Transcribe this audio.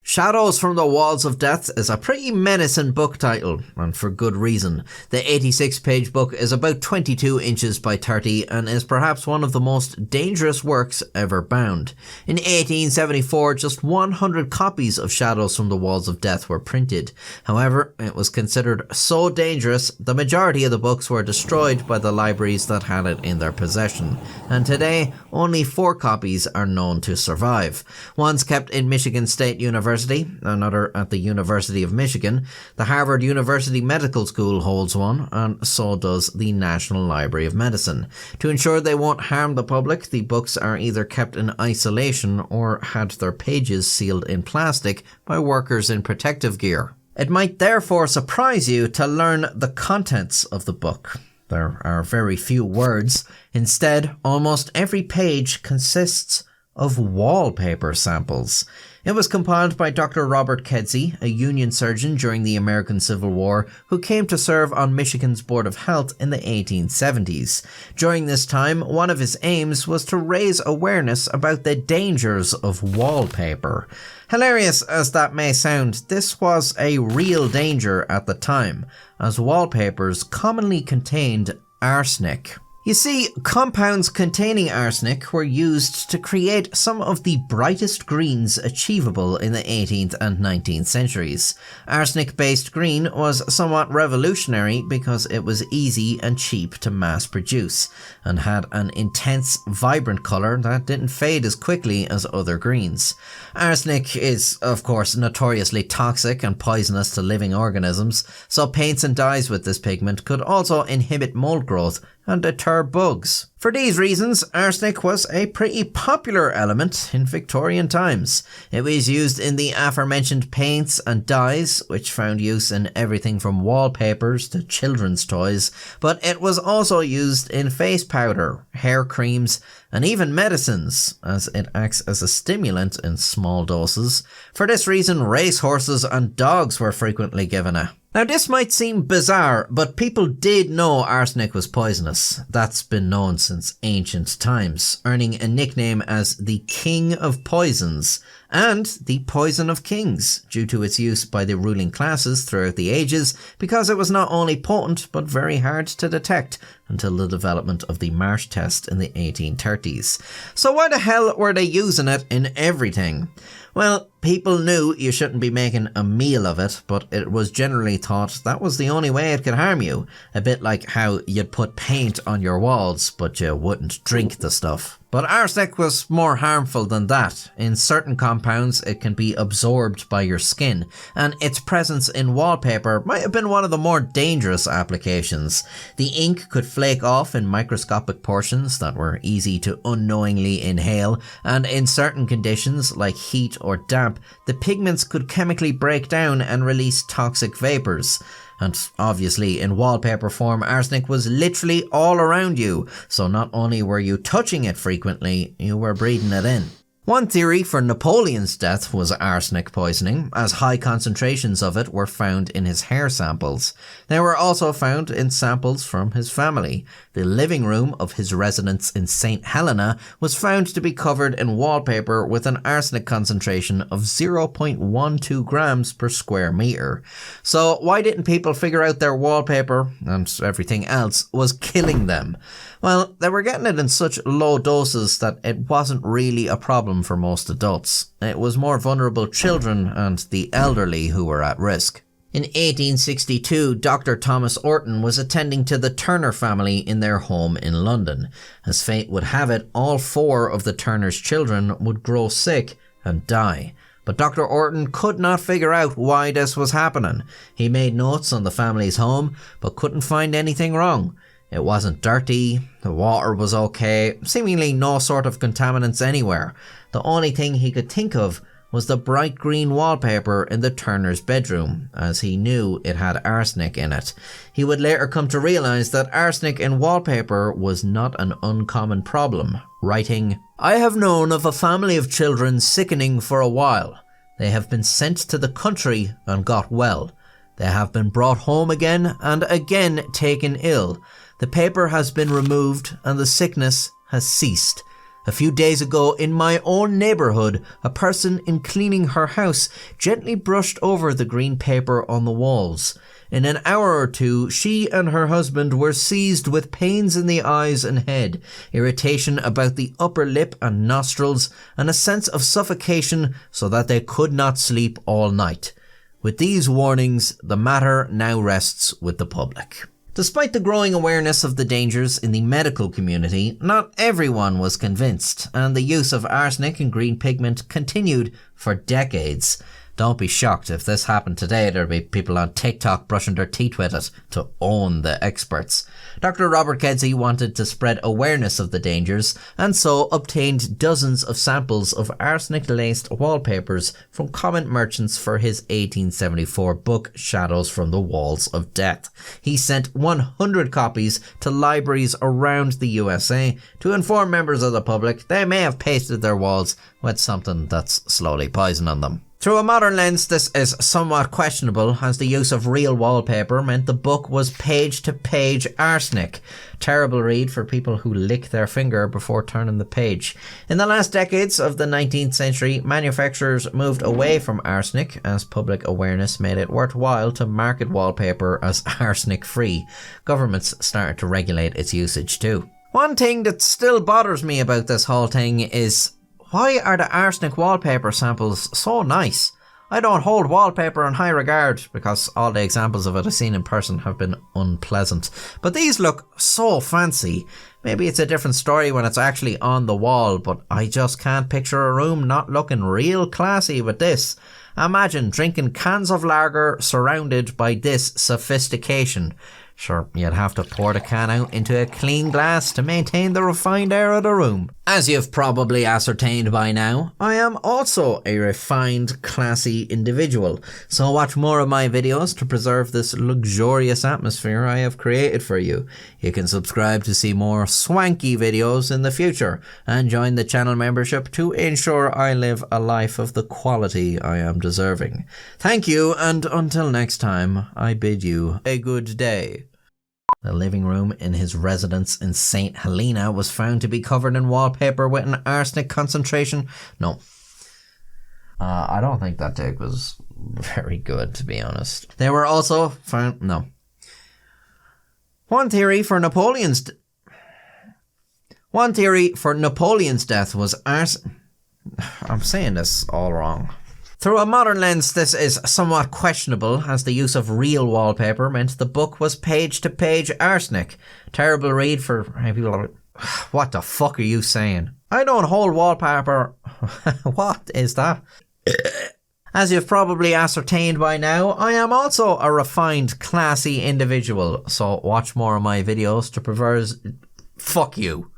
Shadows from the Walls of Death is a pretty menacing book title, and for good reason. The 86-page book is about 22 inches by 30 and is perhaps one of the most dangerous works ever bound. In 1874, just 100 copies of Shadows from the Walls of Death were printed. However, it was considered so dangerous, the majority of the books were destroyed by the libraries that had it in their possession, and today only 4 copies are known to survive. One's kept in Michigan State University, another at the University of Michigan. The Harvard University Medical School holds one, and so does the National Library of Medicine. To ensure they won't harm the public, the books are either kept in isolation or had their pages sealed in plastic by workers in protective gear. It might therefore surprise you to learn the contents of the book. There are very few words. Instead, almost every page consists of wallpaper samples. It was compiled by Dr. Robert Kedzie, a Union surgeon during the American Civil War, who came to serve on Michigan's Board of Health in the 1870s. During this time, one of his aims was to raise awareness about the dangers of wallpaper. Hilarious as that may sound, this was a real danger at the time, as wallpapers commonly contained arsenic. You see, compounds containing arsenic were used to create some of the brightest greens achievable in the 18th and 19th centuries. Arsenic-based green was somewhat revolutionary because it was easy and cheap to mass produce, and had an intense, vibrant colour that didn't fade as quickly as other greens. Arsenic is, of course, notoriously toxic and poisonous to living organisms, so paints and dyes with this pigment could also inhibit mold growth and deter bugs. For these reasons, arsenic was a pretty popular element in Victorian times. It was used in the aforementioned paints and dyes, which found use in everything from wallpapers to children's toys, but it was also used in face powder, hair creams, and even medicines, as it acts as a stimulant in small doses. For this reason, racehorses and dogs were frequently given it. Now, this might seem bizarre, but people did know arsenic was poisonous. That's been known since ancient times, earning a nickname as the King of Poisons and the Poison of Kings, due to its use by the ruling classes throughout the ages, because it was not only potent but very hard to detect until the development of the Marsh test in the 1830s. So why the hell were they using it in everything? Well, people knew you shouldn't be making a meal of it, but it was generally thought that was the only way it could harm you. A bit like how you'd put paint on your walls, but you wouldn't drink the stuff. But arsenic was more harmful than that. In certain compounds, it can be absorbed by your skin, and its presence in wallpaper might have been one of the more dangerous applications. The ink could flake off in microscopic portions that were easy to unknowingly inhale, and in certain conditions, like heat or damp, the pigments could chemically break down and release toxic vapors. And obviously, in wallpaper form, arsenic was literally all around you, so not only were you touching it frequently, you were breathing it in. One theory for Napoleon's death was arsenic poisoning, as high concentrations of it were found in his hair samples. They were also found in samples from his family. The living room of his residence in St. Helena was found to be covered in wallpaper with an arsenic concentration of 0.12 grams per square metre. So why didn't people figure out their wallpaper, and everything else, was killing them? Well, they were getting it in such low doses that it wasn't really a problem for most adults. It was more vulnerable children and the elderly who were at risk. In 1862, Dr. Thomas Orton was attending to the Turner family in their home in London. As fate would have it, all 4 of the Turner's children would grow sick and die. But Dr. Orton could not figure out why this was happening. He made notes on the family's home, but couldn't find anything wrong. It wasn't dirty, the water was okay, seemingly no sort of contaminants anywhere. The only thing he could think of was the bright green wallpaper in the Turner's bedroom, as he knew it had arsenic in it. He would later come to realise that arsenic in wallpaper was not an uncommon problem, writing, "I have known of a family of children sickening for a while. They have been sent to the country and got well. They have been brought home again and again taken ill. The paper has been removed and the sickness has ceased. A few days ago in my own neighbourhood, a person in cleaning her house gently brushed over the green paper on the walls. In an hour or two, she and her husband were seized with pains in the eyes and head, irritation about the upper lip and nostrils, and a sense of suffocation so that they could not sleep all night. With these warnings, the matter now rests with the public. Despite the growing awareness of the dangers in the medical community, not everyone was convinced, and the use of arsenic and green pigment continued for decades. Don't be shocked if this happened today. There'll be people on TikTok brushing their teeth with it to own the experts. Dr. Robert Kedzie wanted to spread awareness of the dangers and so obtained dozens of samples of arsenic-laced wallpapers from common merchants for his 1874 book Shadows from the Walls of Death. He sent 100 copies to libraries around the USA to inform members of the public they may have pasted their walls with something that's slowly poisoning them. Through a modern lens, this is somewhat questionable, as the use of real wallpaper meant the book was page-to-page arsenic. Terrible read for people who lick their finger before turning the page. In the last decades of the 19th century, manufacturers moved away from arsenic as public awareness made it worthwhile to market wallpaper as arsenic-free. Governments started to regulate its usage too. One thing that still bothers me about this whole thing is, why are the arsenic wallpaper samples so nice? I don't hold wallpaper in high regard because all the examples of it I've seen in person have been unpleasant. But these look so fancy. Maybe it's a different story when it's actually on the wall, but I just can't picture a room not looking real classy with this. Imagine drinking cans of lager surrounded by this sophistication. Sure, you'd have to pour the can out into a clean glass to maintain the refined air of the room. As you've probably ascertained by now, I am also a refined, classy individual, so watch more of my videos to preserve this luxurious atmosphere I have created for you. You can subscribe to see more swanky videos in the future, and join the channel membership to ensure I live a life of the quality I am deserving. Thank you, and until next time, I bid you a good day. The living room in his residence in St. Helena was found to be covered in wallpaper with an arsenic concentration. No. I don't think that take was very good, to be honest. They were also found... No. One theory for Napoleon's death was I'm saying this all wrong. Through a modern lens, this is somewhat questionable, as the use of real wallpaper meant the book was page-to-page arsenic. Terrible read for people. What the fuck are you saying? I don't hold wallpaper. What is that? As you've probably ascertained by now, I am also a refined, classy individual, so watch more of my videos to preserve... Fuck you.